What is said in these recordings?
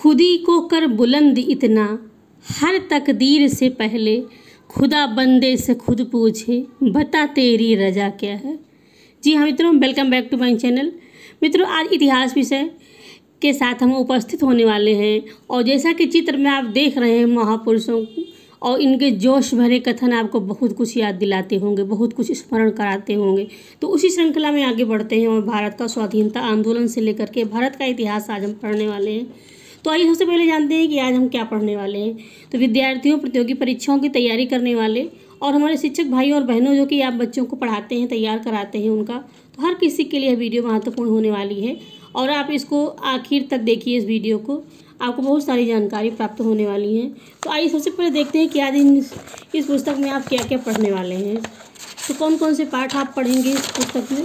खुदी को कर बुलंद इतना, हर तकदीर से पहले खुदा बंदे से खुद पूछे, बता तेरी रजा क्या है। जी हाँ मित्रों, welcome back to my channel. मित्रों, आज इतिहास विषय के साथ हम उपस्थित होने वाले हैं और जैसा कि चित्र में आप देख रहे हैं महापुरुषों और इनके जोश भरे कथन आपको बहुत कुछ याद दिलाते होंगे, बहुत कुछ स्मरण कराते होंगे। तो उसी श्रृंखला में आगे बढ़ते हैं और भारत का स्वाधीनता आंदोलन से लेकर के भारत का इतिहास आज हम पढ़ने वाले हैं। तो आइए सबसे पहले जानते हैं कि आज हम क्या पढ़ने वाले हैं। तो विद्यार्थियों, प्रतियोगी परीक्षाओं की तैयारी करने वाले और हमारे शिक्षक भाई और बहनों जो कि आप बच्चों को पढ़ाते हैं, तैयार कराते हैं उनका, तो हर किसी के लिए यह वीडियो महत्वपूर्ण होने वाली है और आप इसको आखिर तक देखिए। इस वीडियो को आपको बहुत सारी जानकारी प्राप्त होने वाली है। तो आइए सबसे पहले देखते हैं कि आज इस पुस्तक में आप क्या क्या पढ़ने वाले हैं। तो कौन कौन से पाठ आप पढ़ेंगे इस पुस्तक में,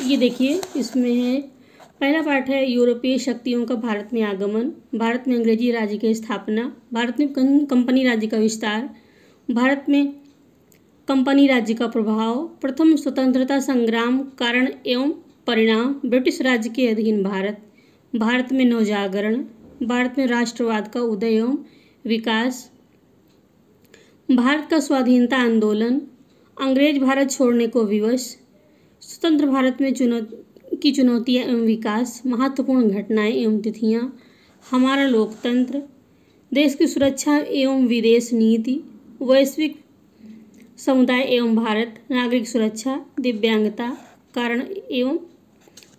ये देखिए। इसमें है, पहला पाठ है यूरोपीय शक्तियों का भारत में आगमन, भारत में अंग्रेजी राज्य की स्थापना, भारत में कंपनी राज्य का विस्तार, भारत में कंपनी राज्य का प्रभाव, प्रथम स्वतंत्रता संग्राम, कारण एवं परिणाम, ब्रिटिश राज्य के अधीन भारत, भारत में नवजागरण, भारत में राष्ट्रवाद का उदय एवं विकास, भारत का स्वाधीनता आंदोलन, अंग्रेज भारत छोड़ने को विवश, स्वतंत्र भारत में चुनौतियाँ एवं विकास, महत्वपूर्ण घटनाएं एवं तिथियाँ, हमारा लोकतंत्र, देश की सुरक्षा एवं विदेश नीति, वैश्विक समुदाय एवं भारत, नागरिक सुरक्षा, दिव्यांगता, कारण एवं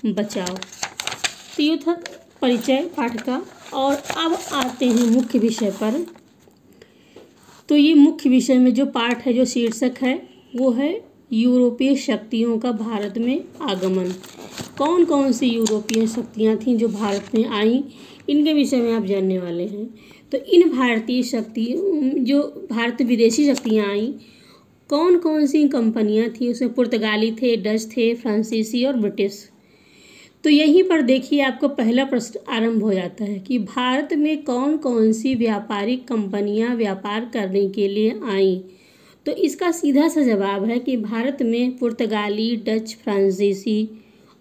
बचाव। तो ये था परिचय पाठ का। और अब आते हैं मुख्य विषय पर। तो ये मुख्य विषय में जो पाठ है, जो शीर्षक है, वो है यूरोपीय शक्तियों का भारत में आगमन। कौन कौन सी यूरोपीय शक्तियाँ थीं जो भारत में आईं, इनके विषय में आप जानने वाले हैं। तो इन भारतीय शक्ति, जो भारत विदेशी शक्तियाँ आईं, कौन कौन सी कंपनियाँ थीं, उसमें पुर्तगाली थे, डच थे, फ्रांसीसी और ब्रिटिश। तो यहीं पर देखिए आपको पहला प्रश्न आरंभ हो जाता है कि भारत में कौन कौन सी व्यापारिक कंपनियां व्यापार करने के लिए आईं। तो इसका सीधा सा जवाब है कि भारत में पुर्तगाली, डच, फ्रांसीसी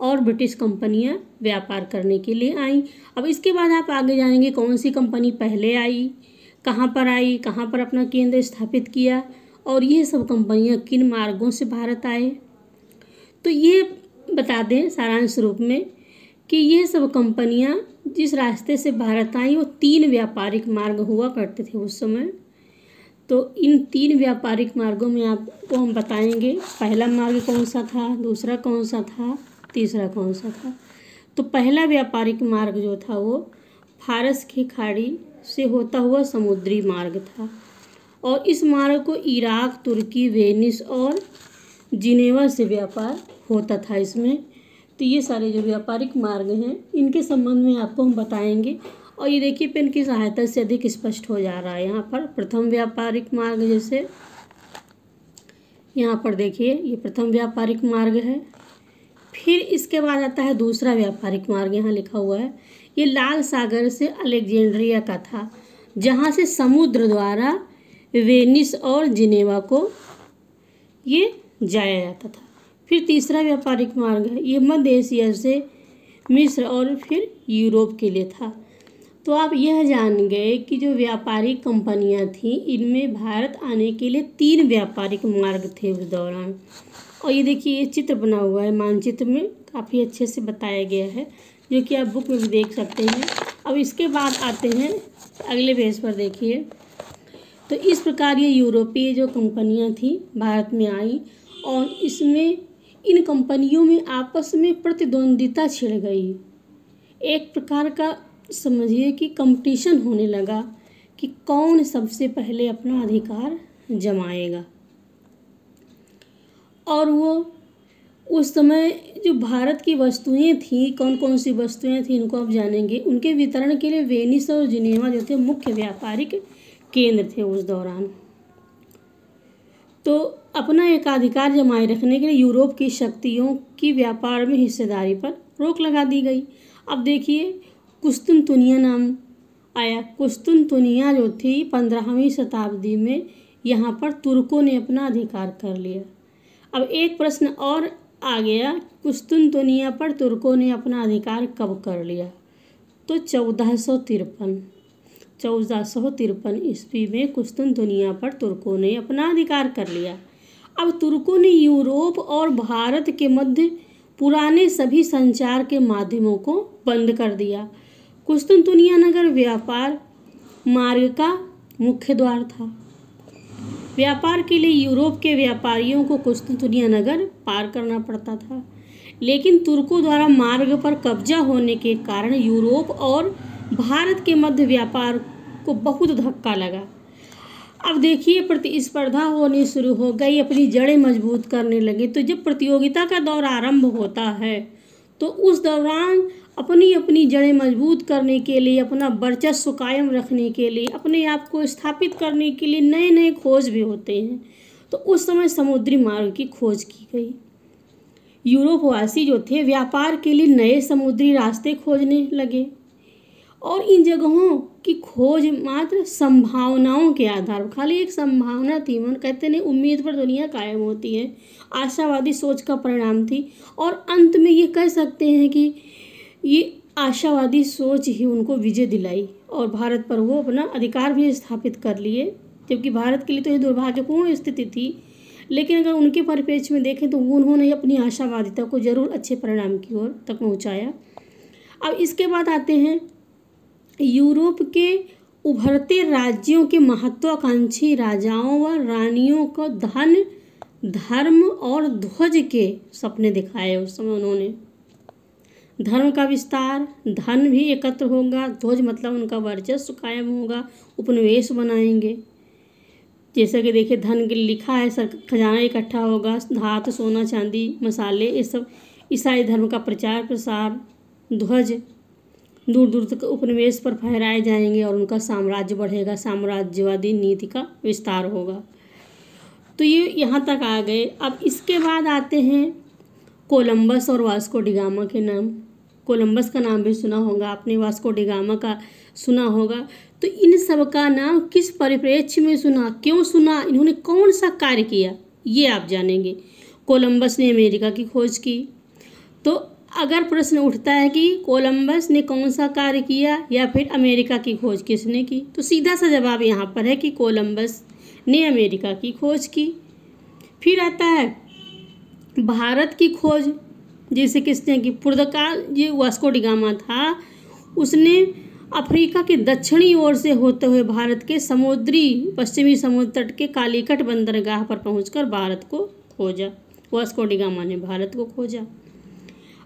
और ब्रिटिश कंपनियां व्यापार करने के लिए आईं। अब इसके बाद आप आगे जानेंगे कौन सी कंपनी पहले आई, कहाँ पर अपना केंद्र स्थापित किया और ये सब कंपनियां किन मार्गों से भारत आए। तो ये बता दें सारांश रूप में कि ये सब कंपनियां जिस रास्ते से भारत आई वो 3 व्यापारिक मार्ग हुआ करते थे उस समय। तो इन 3 व्यापारिक मार्गों में आपको हम बताएंगे पहला मार्ग कौन सा था, दूसरा कौन सा था, तीसरा कौन सा था। तो पहला व्यापारिक मार्ग जो था वो फारस की खाड़ी से होता हुआ समुद्री मार्ग था और इस मार्ग को इराक, तुर्की, वेनिस और जिनेवा से व्यापार होता था इसमें। तो ये सारे जो व्यापारिक मार्ग हैं इनके संबंध में आपको हम बताएंगे और ये देखिए पेन की सहायता से अधिक स्पष्ट हो जा रहा है। यहाँ पर प्रथम व्यापारिक मार्ग, जैसे यहाँ पर देखिए ये प्रथम व्यापारिक मार्ग है। फिर इसके बाद आता है दूसरा व्यापारिक मार्ग, यहाँ लिखा हुआ है। ये लाल सागर से अलेक्जेंड्रिया का था, जहाँ से समुद्र द्वारा वेनिस और जिनेवा को ये जाया जाता था। फिर तीसरा व्यापारिक मार्ग है, ये मध्य एशिया से मिस्र और फिर यूरोप के लिए था। तो आप यह जान गए कि जो व्यापारिक कंपनियां थीं इनमें भारत आने के लिए 3 व्यापारिक मार्ग थे उस दौरान। और ये देखिए ये चित्र बना हुआ है, मानचित्र में काफ़ी अच्छे से बताया गया है, जो कि आप बुक में भी देख सकते हैं। अब इसके बाद आते हैं अगले पेज पर, देखिए। तो इस प्रकार ये यूरोपीय जो कंपनियां थीं भारत में आई और इसमें इन कंपनियों में आपस में प्रतिद्वंदिता छिड़ गई। एक प्रकार का समझिए कि कंपटीशन होने लगा कि कौन सबसे पहले अपना अधिकार जमाएगा। और वो उस समय जो भारत की वस्तुएं थी, कौन कौन सी वस्तुएं थी, इनको आप जानेंगे। उनके वितरण के लिए वेनिस और जिनेवा जो थे मुख्य व्यापारिक केंद्र थे उस दौरान। तो अपना एकाधिकार जमाए रखने के लिए यूरोप की शक्तियों की व्यापार में हिस्सेदारी पर रोक लगा दी गई। अब देखिए कुस्तुनतुनिया नाम आया। कुस्तुनतुनिया जो थी 15वीं शताब्दी में यहाँ पर तुर्कों ने अपना अधिकार कर लिया। अब एक प्रश्न और आ गया, कुस्तुनतुनिया पर तुर्कों ने अपना अधिकार कब कर लिया। तो 1453 ईस्वी में कुस्तुनतुनिया पर तुर्कों ने अपना अधिकार कर लिया। अब तुर्कों ने यूरोप और भारत के मध्य पुराने सभी संचार के माध्यमों को बंद कर दिया। कुस्तुनतुनिया नगर व्यापार मार्ग का मुख्य द्वार था। व्यापार के लिए यूरोप के व्यापारियों को कुस्तुनतुनिया नगर पार करना पड़ता था, लेकिन तुर्कों द्वारा मार्ग पर कब्जा होने के कारण यूरोप और भारत के मध्य व्यापार को बहुत धक्का लगा। अब देखिए प्रतिस्पर्धा होनी शुरू हो गई, अपनी जड़ें मजबूत करने लगे। तो जब प्रतियोगिता का दौर आरंभ होता है तो उस दौरान अपनी अपनी जड़ें मजबूत करने के लिए, अपना वर्चस्व कायम रखने के लिए, अपने आप को स्थापित करने के लिए नए नए खोज भी होते हैं। तो उस समय समुद्री मार्ग की खोज की गई। यूरोपवासी जो थे व्यापार के लिए नए समुद्री रास्ते खोजने लगे और इन जगहों की खोज मात्र संभावनाओं के आधार पर, खाली एक संभावना थी। मन कहते नहीं, उम्मीद पर दुनिया कायम होती है, आशावादी सोच का परिणाम थी। और अंत में ये कह सकते हैं कि ये आशावादी सोच ही उनको विजय दिलाई और भारत पर वो अपना अधिकार भी स्थापित कर लिए। जबकि भारत के लिए तो ये दुर्भाग्यपूर्ण स्थिति थी, लेकिन अगर उनके परिप्रेक्ष्य में देखें तो उन्होंने अपनी आशावादिता को जरूर अच्छे परिणाम की ओर तक पहुँचाया। अब इसके बाद आते हैं यूरोप के उभरते राज्यों के महत्वाकांक्षी राजाओं व रानियों को धन, धर्म और ध्वज के सपने दिखाए। उस समय उन्होंने धर्म का विस्तार, धन भी एकत्र होगा, ध्वज मतलब उनका वर्चस्व कायम होगा, उपनिवेश बनाएंगे। जैसा कि देखिए धन के लिखा है, खजाना इकट्ठा होगा, धातु, सोना, चांदी, मसाले, ये सब ईसाई धर्म का प्रचार प्रसार, ध्वज दूर दूर तक उपनिवेश पर फहराए जाएंगे और उनका साम्राज्य बढ़ेगा, साम्राज्यवादी नीति का विस्तार होगा। तो ये यहाँ तक आ गए। अब इसके बाद आते हैं कोलंबस और वास्को डी गामा के नाम। कोलंबस का नाम भी सुना होगा आपने, वास्को डी गामा का सुना होगा। तो इन सब का नाम किस परिप्रेक्ष्य में सुना, क्यों सुना, इन्होंने कौन सा कार्य किया, ये आप जानेंगे। कोलंबस ने अमेरिका की खोज की। तो अगर प्रश्न उठता है कि कोलंबस ने कौन सा कार्य किया या फिर अमेरिका की खोज किसने की, तो सीधा सा जवाब यहाँ पर है कि कोलंबस ने अमेरिका की खोज की। फिर आता है भारत की खोज, जैसे किसने की, पुर्तगाल, ये वास्को डी गामा था, उसने अफ्रीका के दक्षिणी ओर से होते हुए भारत के पश्चिमी समुद्र तट के कालीकट बंदरगाह पर पहुंचकर भारत को खोजा। वास्को डी गामा ने भारत को खोजा।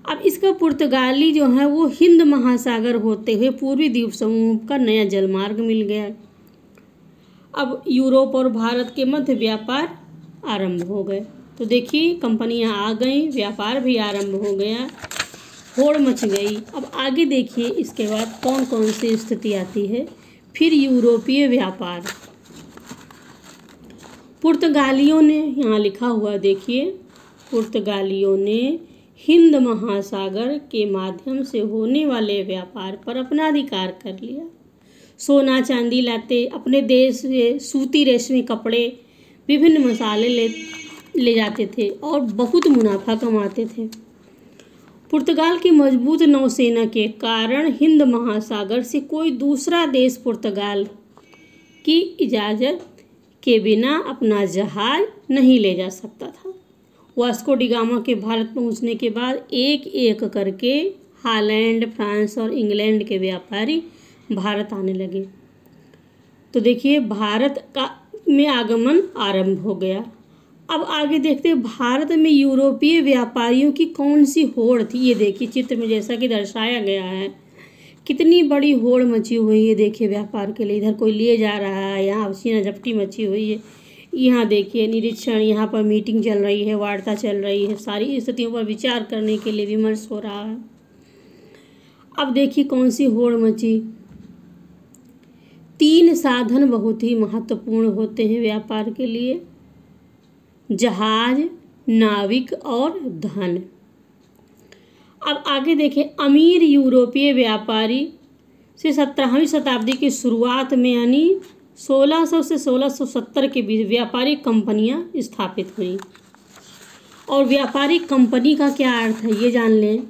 अब इसका पुर्तगाली जो है वो हिंद महासागर होते हुए पूर्वी द्वीप समूह का नया जलमार्ग मिल गया। अब यूरोप और भारत के मध्य व्यापार आरंभ हो गए। तो देखिए कंपनियां आ गई, व्यापार भी आरंभ हो गया, होड़ मच गई। अब आगे देखिए इसके बाद कौन कौन सी स्थिति आती है। फिर यूरोपीय व्यापार, पुर्तगालियों ने, यहाँ लिखा हुआ देखिए, पुर्तगालियों ने हिंद महासागर के माध्यम से होने वाले व्यापार पर अपना अधिकार कर लिया। सोना चांदी लाते, अपने देश से सूती रेशमी कपड़े, विभिन्न मसाले ले जाते थे और बहुत मुनाफा कमाते थे। पुर्तगाल की मजबूत नौसेना के कारण हिंद महासागर से कोई दूसरा देश पुर्तगाल की इजाज़त के बिना अपना जहाज नहीं ले जा सकता था। वास्को डी गामा के भारत पहुंचने के बाद एक एक करके हॉलैंड, फ्रांस और इंग्लैंड के व्यापारी भारत आने लगे। तो देखिए भारत का में आगमन आरंभ हो गया। अब आगे देखते हैं भारत में यूरोपीय व्यापारियों की कौन सी होड़ थी। ये देखिए चित्र में जैसा कि दर्शाया गया है, कितनी बड़ी होड़ मची हुई है। देखिए व्यापार के लिए इधर कोई लिए जा रहा है, यहाँ छीना झपटी मची हुई है। यहाँ देखिए निरीक्षण, यहाँ पर मीटिंग चल रही है, वार्ता चल रही है, सारी स्थितियों पर विचार करने के लिए विमर्श हो रहा है। अब देखिए कौन सी होड़ मची। 3 साधन बहुत ही महत्वपूर्ण होते हैं व्यापार के लिए, जहाज, नाविक और धन। अब आगे देखें, अमीर यूरोपीय व्यापारी से 17वीं शताब्दी की शुरुआत में यानी 1600 से 1670 के बीच व्यापारिक कंपनियां स्थापित हुई। और व्यापारिक कंपनी का क्या अर्थ है ये जान लें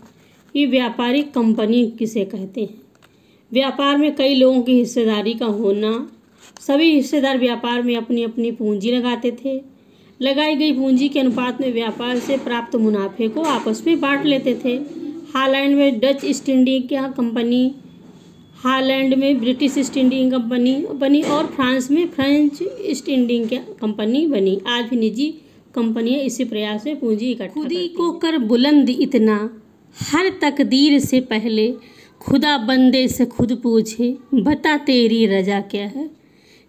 कि व्यापारिक कंपनी किसे कहते हैं। व्यापार में कई लोगों की हिस्सेदारी का होना। सभी हिस्सेदार व्यापार में अपनी अपनी पूंजी लगाते थे। लगाई गई पूंजी के अनुपात में व्यापार से प्राप्त मुनाफे को आपस में बांट लेते थे। हॉलैंड में Dutch east India company, Holland में ब्रिटिश ईस्ट इंडिया कंपनी बनी और फ्रांस में फ्रेंच ईस्ट इंडिया कंपनी बनी। आज भी निजी कंपनियां इसी प्रयास में पूंजी इकट्ठा खुदी को कर बुलंद इतना, हर तकदीर से पहले खुदा बंदे से खुद पूछे, बता तेरी रजा क्या है।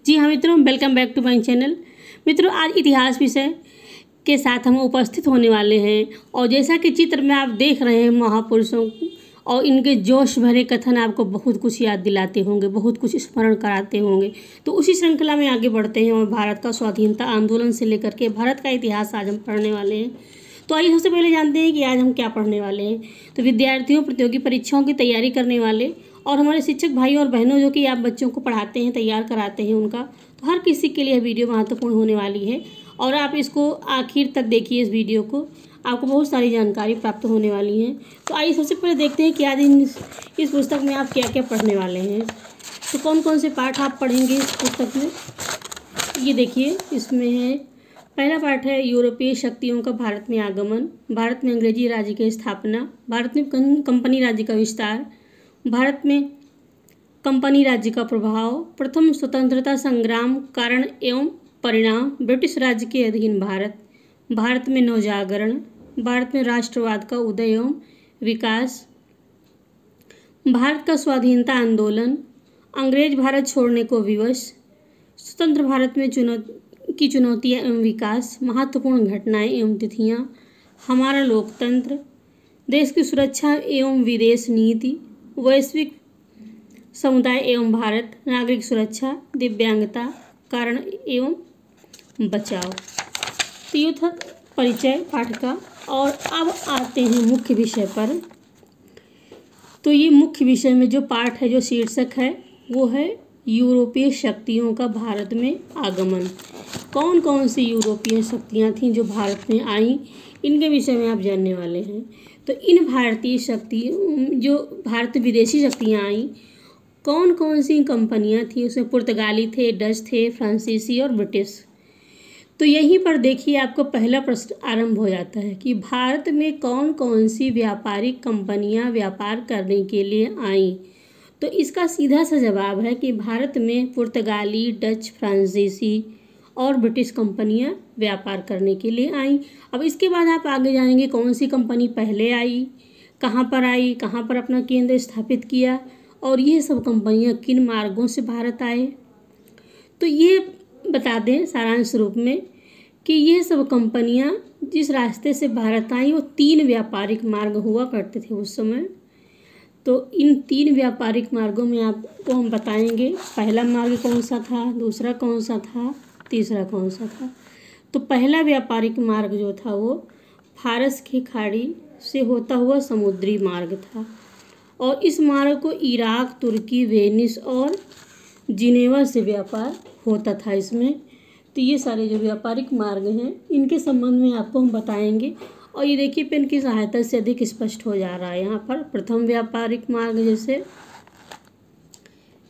जी हाँ मित्रों, welcome back to my channel. मित्रों, आज इतिहास विषय के साथ हम उपस्थित होने वाले हैं और जैसा कि चित्र में आप देख रहे हैं महापुरुषों को और इनके जोश भरे कथन आपको बहुत कुछ याद दिलाते होंगे, बहुत कुछ स्मरण कराते होंगे। तो उसी श्रृंखला में आगे बढ़ते हैं और भारत का स्वाधीनता आंदोलन से लेकर के भारत का इतिहास आज हम पढ़ने वाले हैं। तो आइए सबसे पहले जानते हैं कि आज हम क्या पढ़ने वाले हैं। तो विद्यार्थियों, प्रतियोगी परीक्षाओं की तैयारी करने वाले और हमारे शिक्षक भाई और बहनों जो कि आप बच्चों को पढ़ाते हैं, तैयार कराते हैं उनका, तो हर किसी के लिए यह वीडियो महत्वपूर्ण होने वाली है और आप इसको आखिर तक देखिए। इस वीडियो को आपको बहुत सारी जानकारी प्राप्त होने वाली है। तो आइए सबसे पहले देखते हैं कि आज इस पुस्तक में आप क्या क्या पढ़ने वाले हैं। तो कौन कौन से पाठ आप पढ़ेंगे इस पुस्तक में, ये देखिए। इसमें है, पहला पाठ है यूरोपीय शक्तियों का भारत में आगमन, भारत में अंग्रेजी राज्य की स्थापना, भारत में कंपनी राज्य का विस्तार, भारत में कंपनी राज्य का प्रभाव, प्रथम स्वतंत्रता संग्राम, कारण एवं परिणाम, ब्रिटिश राज्य के अधीन भारत, भारत में नवजागरण, भारत में राष्ट्रवाद का उदय एवं विकास, भारत का स्वाधीनता आंदोलन, अंग्रेज भारत छोड़ने को विवश, स्वतंत्र भारत में चुनौतियाँ एवं विकास, महत्वपूर्ण घटनाएं एवं तिथियाँ, हमारा लोकतंत्र, देश की सुरक्षा एवं विदेश नीति, वैश्विक समुदाय एवं भारत, नागरिक सुरक्षा, दिव्यांगता, कारण एवं बचाव। तो ये था परिचय पाठ का। और अब आते हैं मुख्य विषय पर। तो ये मुख्य विषय में जो पाठ है, जो शीर्षक है, वो है यूरोपीय शक्तियों का भारत में आगमन। कौन कौन सी यूरोपीय शक्तियाँ थीं जो भारत में आईं, इनके विषय में आप जानने वाले हैं। तो इन भारतीय शक्तियों, जो भारत विदेशी शक्तियाँ आईं, कौन कौन सी कंपनियाँ थीं, उसमें पुर्तगाली थे, डच थे, फ्रांसीसी और ब्रिटिश। तो यहीं पर देखिए आपको पहला प्रश्न आरंभ हो जाता है कि भारत में कौन कौन सी व्यापारिक कंपनियां व्यापार करने के लिए आईं। तो इसका सीधा सा जवाब है कि भारत में पुर्तगाली, डच, फ्रांसीसी और ब्रिटिश कंपनियां व्यापार करने के लिए आईं। अब इसके बाद आप आगे जानेंगे कौन सी कंपनी पहले आई, कहाँ पर अपना केंद्र स्थापित किया और ये सब कंपनियां किन मार्गों से भारत आए। तो ये बता दें सारांश रूप में कि ये सब कंपनियां जिस रास्ते से भारत आई वो 3 व्यापारिक मार्ग हुआ करते थे उस समय। तो इन 3 व्यापारिक मार्गों में आपको हम बताएंगे पहला मार्ग कौन सा था, दूसरा कौन सा था, तीसरा कौन सा था। तो पहला व्यापारिक मार्ग जो था वो फारस की खाड़ी से होता हुआ समुद्री मार्ग था और इस मार्ग को इराक, तुर्की, वेनिस और जिनेवा से व्यापार होता था इसमें। तो ये सारे जो व्यापारिक मार्ग हैं इनके संबंध में आपको हम बताएंगे और ये देखिए पेन की सहायता से अधिक स्पष्ट हो जा रहा है। यहाँ पर प्रथम व्यापारिक मार्ग, जैसे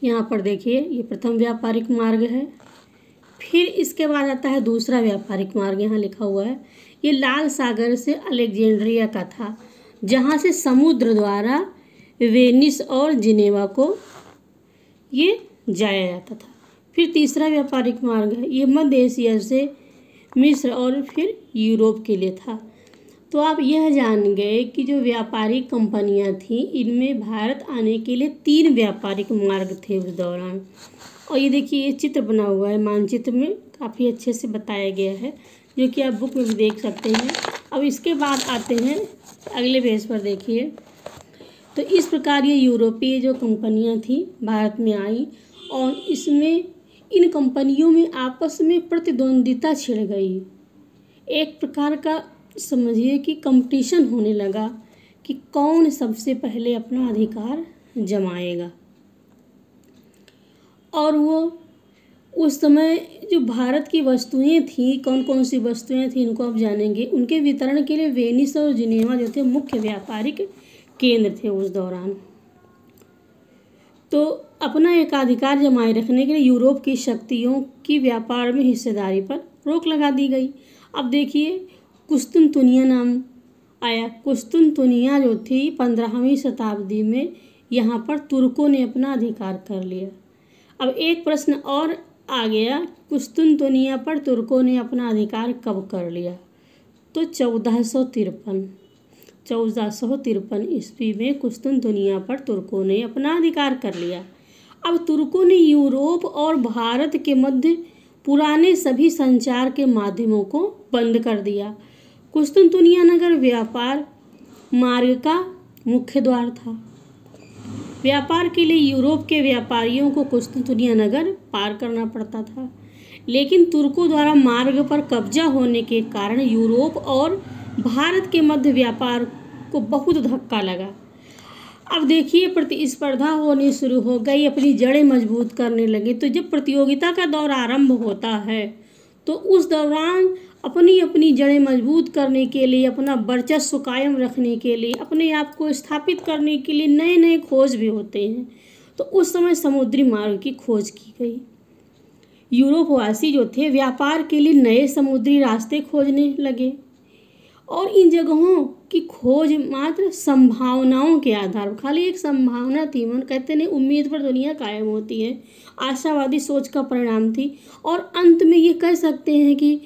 यहाँ पर देखिए ये प्रथम व्यापारिक मार्ग है। फिर इसके बाद आता है दूसरा व्यापारिक मार्ग, यहाँ लिखा हुआ है। ये लाल सागर से अलेक्जेंड्रिया का था, जहाँ से समुद्र द्वारा वेनिस और जिनेवा को ये जाया जाता था। फिर तीसरा व्यापारिक मार्ग है, ये मध्य एशिया से मिस्र और फिर यूरोप के लिए था। तो आप यह जान गए कि जो व्यापारिक कंपनियां थीं इनमें भारत आने के लिए 3 व्यापारिक मार्ग थे उस दौरान। और ये देखिए ये चित्र बना हुआ है, मानचित्र में काफ़ी अच्छे से बताया गया है, जो कि आप बुक में भी देख सकते हैं। अब इसके बाद आते हैं अगले पेज पर, देखिए। तो इस प्रकार ये यूरोपीय जो कंपनियां थीं भारत में आई और इसमें इन कंपनियों में आपस में प्रतिद्वंदिता छिड़ गई। एक प्रकार का समझिए कि कंपटीशन होने लगा कि कौन सबसे पहले अपना अधिकार जमाएगा। और वो उस समय जो भारत की वस्तुएं थीं, कौन कौन सी वस्तुएं थीं इनको आप जानेंगे। उनके वितरण के लिए वेनिस और जिनेवा जो थे मुख्य व्यापारिक केंद्र थे उस दौरान। तो अपना एकाधिकार जमाए रखने के लिए यूरोप की शक्तियों की व्यापार में हिस्सेदारी पर रोक लगा दी गई। अब देखिए कुस्तुनतुनिया नाम आया। कुस्तुनतुनिया जो थी 15वीं शताब्दी में यहाँ पर तुर्कों ने अपना अधिकार कर लिया। अब एक प्रश्न और आ गया, कुस्तुनतुनिया पर तुर्कों ने अपना अधिकार कब कर लिया? तो 1453 ईस्वी में कुस्तुनतुनिया पर तुर्कों ने अपना अधिकार कर लिया। अब तुर्कों ने यूरोप और भारत के मध्य पुराने सभी संचार के माध्यमों को बंद कर दिया। कुस्तुनतुनिया नगर व्यापार मार्ग का मुख्य द्वार था। व्यापार के लिए यूरोप के व्यापारियों को कुस्तुनतुनिया नगर पार करना पड़ता था, लेकिन तुर्कों द्वारा मार्ग पर कब्जा होने के कारण यूरोप और भारत के मध्य व्यापार को बहुत धक्का लगा। अब देखिए प्रतिस्पर्धा होनी शुरू हो गई, अपनी जड़ें मजबूत करने लगे। तो जब प्रतियोगिता का दौर आरंभ होता है तो उस दौरान अपनी अपनी जड़ें मजबूत करने के लिए, अपना वर्चस्व कायम रखने के लिए, अपने आप को स्थापित करने के लिए नए नए खोज भी होते हैं। तो उस समय समुद्री मार्ग की खोज की गई। यूरोपवासी जो थे व्यापार के लिए नए समुद्री रास्ते खोजने लगे और इन जगहों की खोज मात्र संभावनाओं के आधार पर, खाली एक संभावना थी। मन कहते नहीं, उम्मीद पर दुनिया कायम होती है, आशावादी सोच का परिणाम थी। और अंत में ये कह सकते हैं कि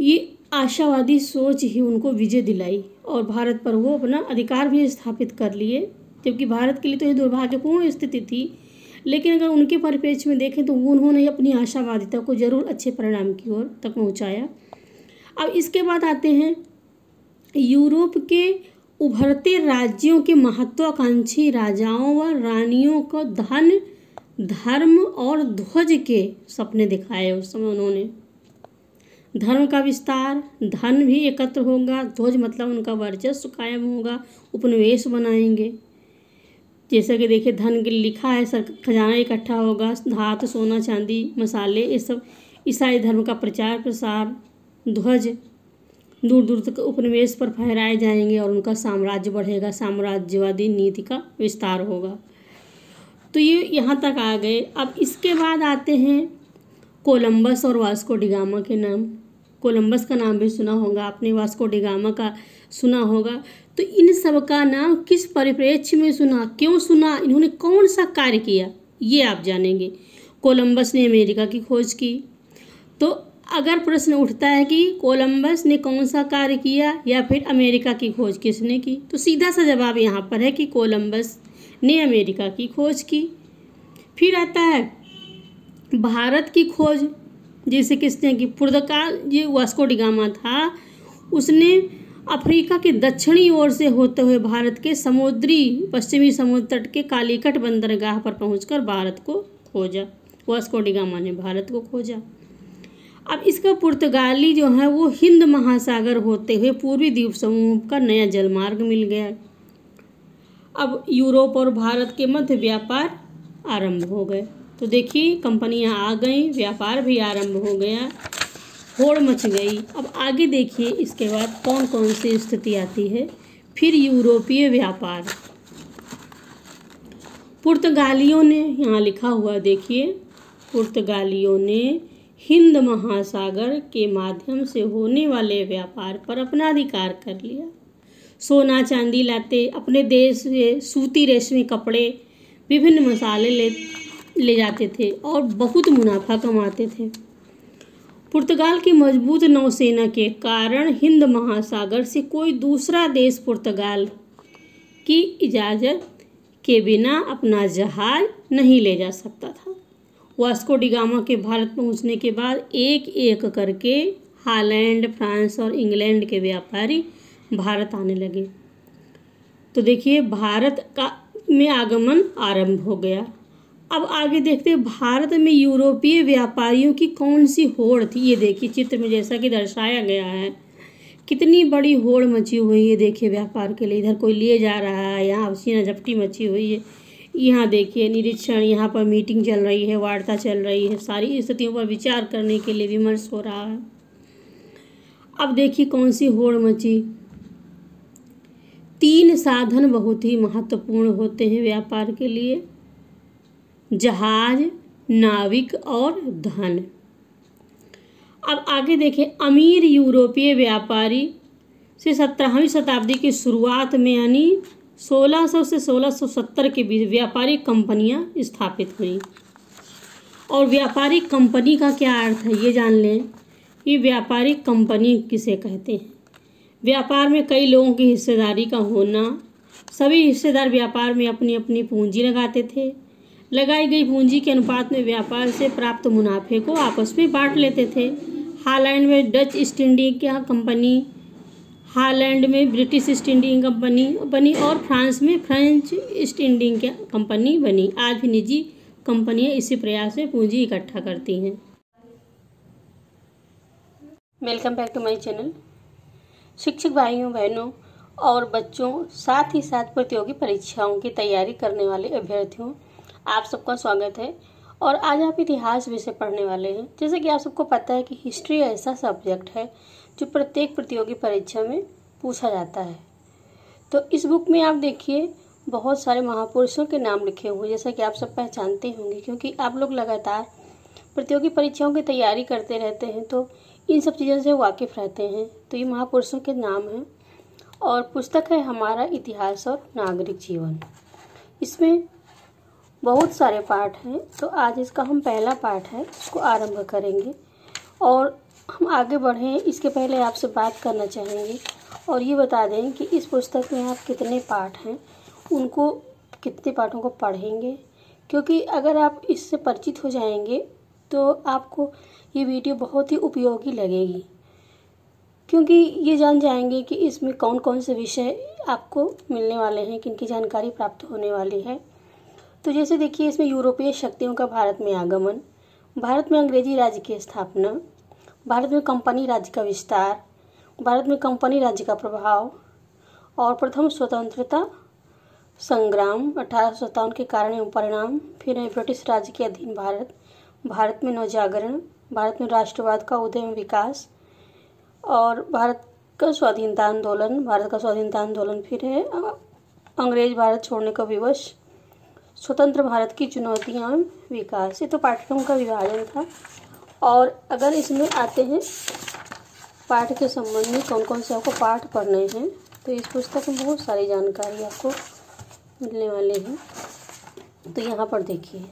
ये आशावादी सोच ही उनको विजय दिलाई और भारत पर वो अपना अधिकार भी स्थापित कर लिए, जबकि भारत के लिए तो ये दुर्भाग्यपूर्ण स्थिति थी। लेकिन अगर उनके परिप्रेक्ष्य में देखें तो उन्होंने अपनी आशावादिता को जरूर अच्छे परिणाम की ओर तक पहुँचाया। अब इसके बाद आते हैं यूरोप के उभरते राज्यों के महत्वाकांक्षी राजाओं व रानियों को धन, धर्म और ध्वज के सपने दिखाए। उस समय उन्होंने धर्म का विस्तार, धन भी एकत्र होगा, ध्वज मतलब उनका वर्चस्व कायम होगा, उपनिवेश बनाएंगे। जैसा कि देखिए धन के लिखा है, खजाना इकट्ठा होगा, धातु, सोना, चांदी, मसाले, ये सब ईसाई धर्म का प्रचार प्रसार, ध्वज दूर दूर तक उपनिवेश पर फहराए जाएंगे और उनका साम्राज्य बढ़ेगा, साम्राज्यवादी नीति का विस्तार होगा। तो ये यहाँ तक आ गए। अब इसके बाद आते हैं कोलंबस और वास्को डी गामा के नाम। कोलंबस का नाम भी सुना होगा आपने, वास्को डी गामा का सुना होगा। तो इन सब का नाम किस परिप्रेक्ष्य में सुना, क्यों सुना, इन्होंने कौन सा कार्य किया, ये आप जानेंगे। कोलंबस ने अमेरिका की खोज की। तो अगर प्रश्न उठता है कि कोलंबस ने कौन सा कार्य किया या फिर अमेरिका की खोज किसने की, तो सीधा सा जवाब यहाँ पर है कि कोलंबस ने अमेरिका की खोज की। फिर आता है भारत की खोज, जैसे किसने की, पुर्तगाल, ये वास्को डी गामा था, उसने अफ्रीका के दक्षिणी ओर से होते हुए भारत के पश्चिमी समुद्र तट के कालीकट बंदरगाह पर पहुंचकर भारत को खोजा। वास्को डी गामा ने भारत को खोजा। अब इसका पुर्तगाली जो है वो हिंद महासागर होते हुए पूर्वी द्वीप समूह का नया जलमार्ग मिल गया। अब यूरोप और भारत के मध्य व्यापार आरंभ हो गए। तो देखिए कंपनियां आ गई, व्यापार भी आरंभ हो गया, होड़ मच गई। अब आगे देखिए इसके बाद कौन कौन सी स्थिति आती है। फिर यूरोपीय व्यापार, पुर्तगालियों ने, यहाँ लिखा हुआ देखिए, पुर्तगालियों ने हिंद महासागर के माध्यम से होने वाले व्यापार पर अपना अधिकार कर लिया। सोना चांदी लाते, अपने देश से सूती रेशमी कपड़े, विभिन्न मसाले ले जाते थे और बहुत मुनाफा कमाते थे। पुर्तगाल की मजबूत नौसेना के कारण हिंद महासागर से कोई दूसरा देश पुर्तगाल की इजाज़त के बिना अपना जहाज नहीं ले जा सकता था। वास्को डी गामा के भारत पहुंचने के बाद एक एक करके हॉलैंड, फ्रांस और इंग्लैंड के व्यापारी भारत आने लगे। तो देखिए भारत का में आगमन आरंभ हो गया। अब आगे देखते हैं भारत में यूरोपीय व्यापारियों की कौन सी होड़ थी। ये देखिए चित्र में जैसा कि दर्शाया गया है, कितनी बड़ी होड़ मची हुई है। देखिए व्यापार के लिए इधर कोई लिए जा रहा है, यहाँ सीना झपटी मची हुई है। यहाँ देखिए निरीक्षण, यहाँ पर मीटिंग चल रही है, वार्ता चल रही है, सारी स्थितियों पर विचार करने के लिए विमर्श हो रहा है। अब देखिए कौन सी होड़ मची। 3 साधन बहुत ही महत्वपूर्ण होते हैं व्यापार के लिए। जहाज, नाविक और धन। अब आगे देखें, अमीर यूरोपीय व्यापारी से 17वीं शताब्दी की शुरुआत में यानी 1600 से 1670 के बीच व्यापारिक कंपनियां स्थापित हुई। और व्यापारिक कंपनी का क्या अर्थ है ये जान लें कि व्यापारिक कंपनी किसे कहते हैं। व्यापार में कई लोगों की हिस्सेदारी का होना। सभी हिस्सेदार व्यापार में अपनी अपनी पूंजी लगाते थे। लगाई गई पूंजी के अनुपात में व्यापार से प्राप्त मुनाफे को आपस में बांट लेते थे। हॉलैंड में Dutch east India company, Holland में ब्रिटिश ईस्ट इंडिया कंपनी बनी और फ्रांस में फ्रेंच ईस्ट इंडिया कंपनी बनी। आज भी निजी कंपनियां इसी प्रयास में पूंजी इकट्ठा करती हैं। Welcome back to my channel. शिक्षक भाइयों बहनों और बच्चों, साथ ही साथ प्रतियोगी परीक्षाओं की तैयारी करने वाले अभ्यर्थियों, आप सबका स्वागत है। और आज आप इतिहास विषय पढ़ने वाले हैं। जैसे कि आप सबको पता है कि हिस्ट्री ऐसा सब्जेक्ट है जो प्रत्येक प्रतियोगी परीक्षा में पूछा जाता है। तो इस बुक में आप देखिए बहुत सारे महापुरुषों के नाम लिखे हुए, जैसा कि आप सब पहचानते होंगे क्योंकि आप लोग लगातार प्रतियोगी परीक्षाओं की तैयारी करते रहते हैं, तो इन सब चीज़ों से वाकिफ़ रहते हैं। तो ये महापुरुषों के नाम हैं और पुस्तक है हमारा इतिहास और नागरिक जीवन। इसमें बहुत सारे पाठ हैं, तो आज इसका हम पहला पाठ है इसको आरंभ करेंगे। और हम आगे बढ़ें इसके पहले आपसे बात करना चाहेंगे और ये बता दें कि इस पुस्तक में आप कितने पाठ हैं उनको, कितने पाठों को पढ़ेंगे, क्योंकि अगर आप इससे परिचित हो जाएंगे तो आपको ये वीडियो बहुत ही उपयोगी लगेगी, क्योंकि ये जान जाएंगे कि इसमें कौन कौन से विषय आपको मिलने वाले हैं, किनकी जानकारी प्राप्त होने वाली है। तो जैसे देखिए इसमें यूरोपीय शक्तियों का भारत में आगमन, भारत में अंग्रेजी राज्य की स्थापना, भारत में कंपनी राज्य का विस्तार, भारत में कंपनी राज्य का प्रभाव और प्रथम स्वतंत्रता संग्राम 1857 के कारण एवं परिणाम, फिर है ब्रिटिश राज्य के अधीन भारत, भारत में नवजागरण, भारत में राष्ट्रवाद का उदय एवं विकास और भारत का स्वाधीनता आंदोलन, फिर है अंग्रेज भारत छोड़ने का विवश, स्वतंत्र भारत की चुनौतियां विकास। ये तो पाठ्यक्रम का विभाजन था। और अगर इसमें आते हैं पाठ के संबंध में कौन कौन से आपको पाठ पढ़ने हैं, तो इस पुस्तक में बहुत सारी जानकारी आपको मिलने वाली है। तो यहाँ पर देखिए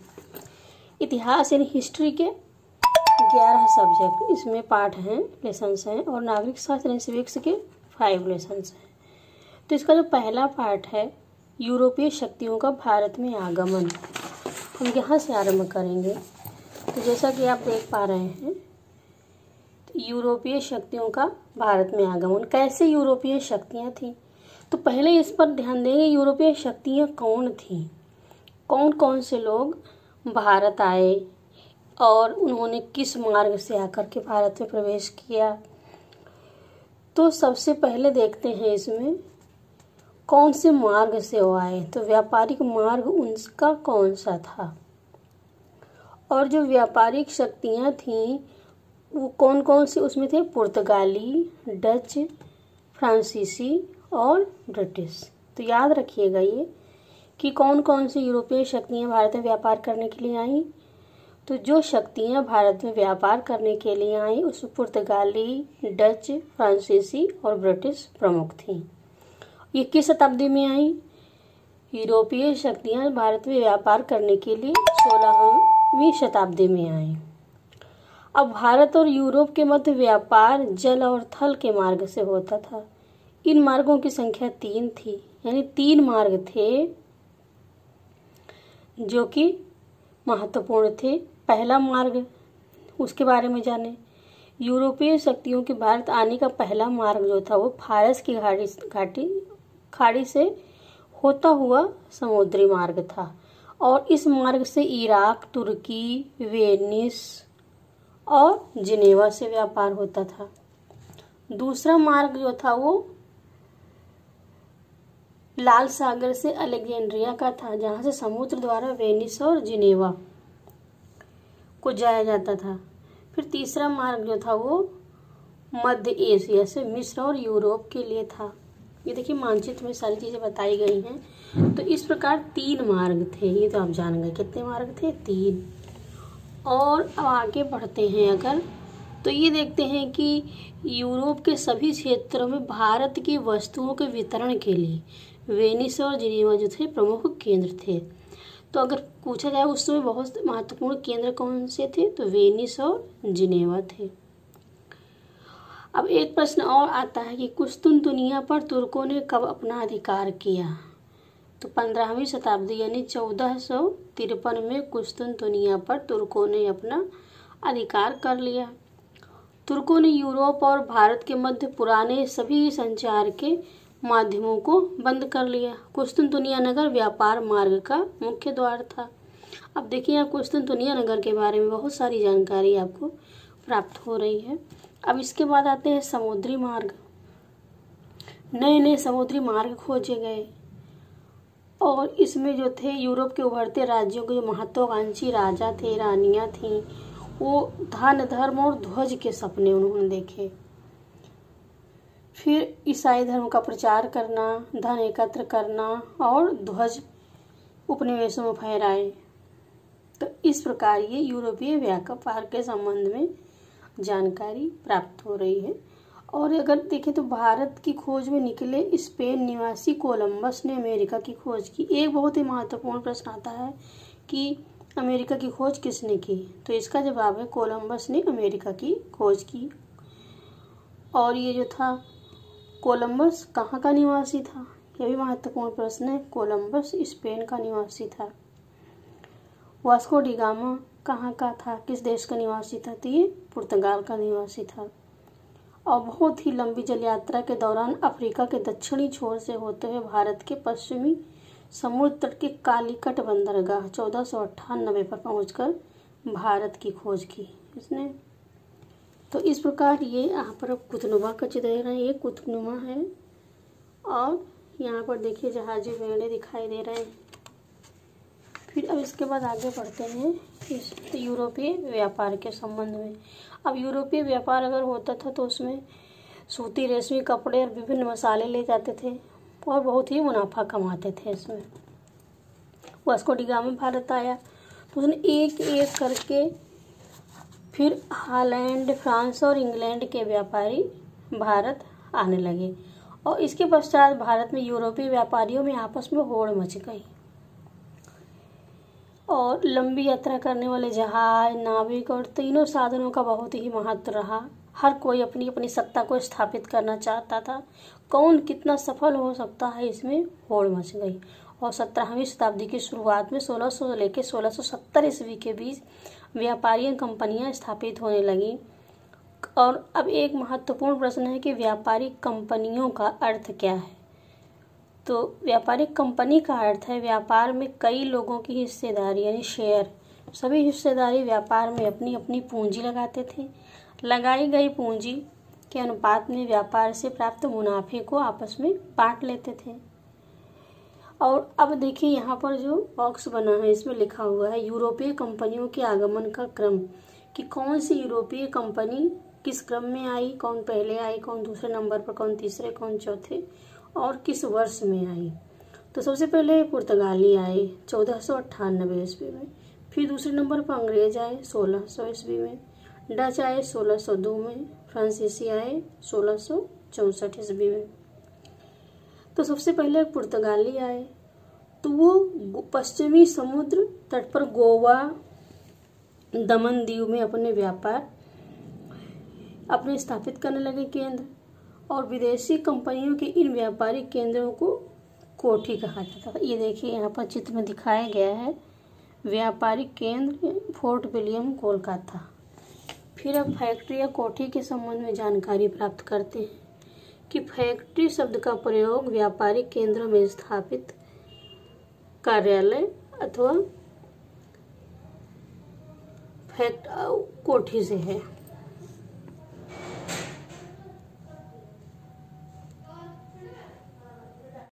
इतिहास यानी हिस्ट्री के 11 सब्जेक्ट इसमें पाठ हैं, लेसन्स हैं, और नागरिक शास्त्र यानी सिविक्स के 5 लेसन्स हैं। तो इसका जो पहला पाठ है यूरोपीय शक्तियों का भारत में आगमन, हम यहाँ से आरंभ करेंगे। तो जैसा कि आप देख पा रहे हैं तो यूरोपीय शक्तियों का भारत में आगमन, कैसे यूरोपीय शक्तियाँ थीं, तो पहले इस पर ध्यान देंगे यूरोपीय शक्तियाँ कौन थीं, कौन कौन से लोग भारत आए और उन्होंने किस मार्ग से आकर के भारत में प्रवेश किया। तो सबसे पहले देखते हैं इसमें कौन से मार्ग से वो आए, तो व्यापारिक मार्ग उनका कौन सा था, और जो व्यापारिक शक्तियाँ थीं वो कौन कौन सी उसमें थे, पुर्तगाली, डच, फ्रांसीसी और ब्रिटिश। तो याद रखिएगा ये कि कौन कौन सी यूरोपीय शक्तियाँ भारत में व्यापार करने के लिए आईं। तो जो शक्तियाँ भारत में व्यापार करने के लिए आईं उसमें पुर्तगाली, डच, फ्रांसीसी और ब्रिटिश प्रमुख थीं। ये किस शताब्दी में आई? यूरोपीय शक्तियाँ भारत में व्यापार करने के लिए 16वीं शताब्दी में आई। अब भारत और यूरोप के मध्य व्यापार जल और थल के मार्ग से होता था। इन मार्गों की संख्या 3 थी, यानी 3 मार्ग थे जो कि महत्वपूर्ण थे। पहला मार्ग, उसके बारे में जाने, यूरोपीय शक्तियों के भारत आने का पहला मार्ग जो था वो फारस की खाड़ी से होता हुआ समुद्री मार्ग था, और इस मार्ग से इराक, तुर्की, वेनिस और जिनेवा से व्यापार होता था। दूसरा मार्ग जो था वो लाल सागर से अलेक्जेंड्रिया का था, जहाँ से समुद्र द्वारा वेनिस और जिनेवा को जाया जाता था। फिर तीसरा मार्ग जो था वो मध्य एशिया से मिस्र और यूरोप के लिए था। ये देखिए मानचित्र में सारी चीज़ें बताई गई हैं। तो इस प्रकार 3 मार्ग थे, ये तो आप जान गए कितने मार्ग थे, 3। और अब आगे बढ़ते हैं अगर, तो ये देखते हैं कि यूरोप के सभी क्षेत्रों में भारत की वस्तुओं के वितरण के लिए वेनिस और जिनेवा जो थे प्रमुख केंद्र थे। तो अगर पूछा जाए उस समय बहुत महत्वपूर्ण केंद्र कौन से थे, तो वेनिस और जिनेवा थे। अब एक प्रश्न और आता है कि कुस्तुनतुनिया पर तुर्कों ने कब अपना अधिकार किया। तो 15वीं शताब्दी यानी 1453 में कुस्तुनतुनिया पर तुर्कों ने अपना अधिकार कर लिया। तुर्कों ने यूरोप और भारत के मध्य पुराने सभी संचार के माध्यमों को बंद कर लिया। कुस्तुनतुनिया नगर व्यापार मार्ग का मुख्य द्वार था। अब देखिए यहाँ कुस्तुनतुनिया नगर के बारे में बहुत सारी जानकारी आपको प्राप्त हो रही है। अब इसके बाद आते हैं समुद्री मार्ग। नए नए समुद्री मार्ग खोजे गए और इसमें जो थे यूरोप के उभरते राज्यों के जो महत्वाकांक्षी राजा थे, रानियां थीं, वो धन, धर्म और ध्वज के सपने उन्होंने देखे। फिर ईसाई धर्म का प्रचार करना, धन एकत्र करना और ध्वज उपनिवेशों में फहराए। तो इस प्रकार ये यूरोपीय व्यापार के संबंध में जानकारी प्राप्त हो रही है। और अगर देखें तो भारत की खोज में निकले स्पेन निवासी कोलंबस ने अमेरिका की खोज की। एक बहुत ही महत्वपूर्ण प्रश्न आता है कि अमेरिका की खोज किसने की, तो इसका जवाब है कोलंबस ने अमेरिका की खोज की। और ये जो था कोलंबस कहाँ का निवासी था, यह भी महत्वपूर्ण प्रश्न है। कोलंबस स्पेन का निवासी था। वास्को डी गामा कहाँ का था, किस देश का निवासी था, तो ये पुर्तगाल का निवासी था। और बहुत ही लंबी जल यात्रा के दौरान अफ्रीका के दक्षिणी छोर से होते हुए भारत के पश्चिमी समुद्र तट के कालीकट बंदरगाह 1498 पर पहुंचकर भारत की खोज की इसने। तो इस प्रकार ये यहाँ पर अब कुतनुमा का चित्र दे रहे हैं, ये कुतनुमा है। और यहाँ पर देखिए जहाजी बेड़े दिखाई दे रहे हैं। फिर अब इसके बाद आगे बढ़ते हैं इस यूरोपीय व्यापार के संबंध में। अब यूरोपीय व्यापार अगर होता था तो उसमें सूती, रेशमी कपड़े और विभिन्न मसाले ले जाते थे और बहुत ही मुनाफा कमाते थे इसमें। वास्को डी गामा भारत आया तो उसने एक एक करके फिर हॉलैंड, फ्रांस और इंग्लैंड के व्यापारी भारत आने लगे और इसके पश्चात भारत में यूरोपीय व्यापारियों में आपस में होड़ मच गई। और लंबी यात्रा करने वाले जहाज, नाविक और तीनों साधनों का बहुत ही महत्व रहा। हर कोई अपनी अपनी सत्ता को स्थापित करना चाहता था। कौन कितना सफल हो सकता है, इसमें होड़ मच गई। और 17वीं शताब्दी की शुरुआत में 1600 से लेकर 1670 ईस्वी के बीच व्यापारिक कंपनियां स्थापित होने लगीं। और अब एक महत्वपूर्ण प्रश्न है कि व्यापारिक कंपनियों का अर्थ क्या है। तो व्यापारिक कंपनी का अर्थ है व्यापार में कई लोगों की हिस्सेदारी यानी शेयर। सभी हिस्सेदारी व्यापार में अपनी अपनी पूंजी लगाते थे। लगाई गई पूंजी के अनुपात में व्यापार से प्राप्त मुनाफे को आपस में बांट लेते थे। और अब देखिए यहाँ पर जो बॉक्स बना है इसमें लिखा हुआ है यूरोपीय कंपनियों के आगमन का क्रम, कि कौन सी यूरोपीय कंपनी किस क्रम में आई, कौन पहले आई, कौन दूसरे नंबर पर, कौन तीसरे, कौन चौथे और किस वर्ष में आई। तो सबसे पहले पुर्तगाली आए 1498 ईस्वी में। फिर दूसरे नंबर पर अंग्रेज आए 1600 ईस्वी में। डच आए 1602 में। फ्रांसीसी आए 1664 ईस्वी में। तो सबसे पहले पुर्तगाली आए तो वो पश्चिमी समुद्र तट पर गोवा, दमन दीव में अपने व्यापार अपने स्थापित करने लगे केंद्र। और विदेशी कंपनियों के इन व्यापारिक केंद्रों को कोठी कहा जाता था। ये देखिए यहाँ पर चित्र में दिखाया गया है व्यापारिक केंद्र फोर्ट विलियम कोलकाता। फिर अब फैक्ट्री या कोठी के संबंध में जानकारी प्राप्त करते हैं कि फैक्ट्री शब्द का प्रयोग व्यापारिक केंद्रों में स्थापित कार्यालय अथवा कोठी से है।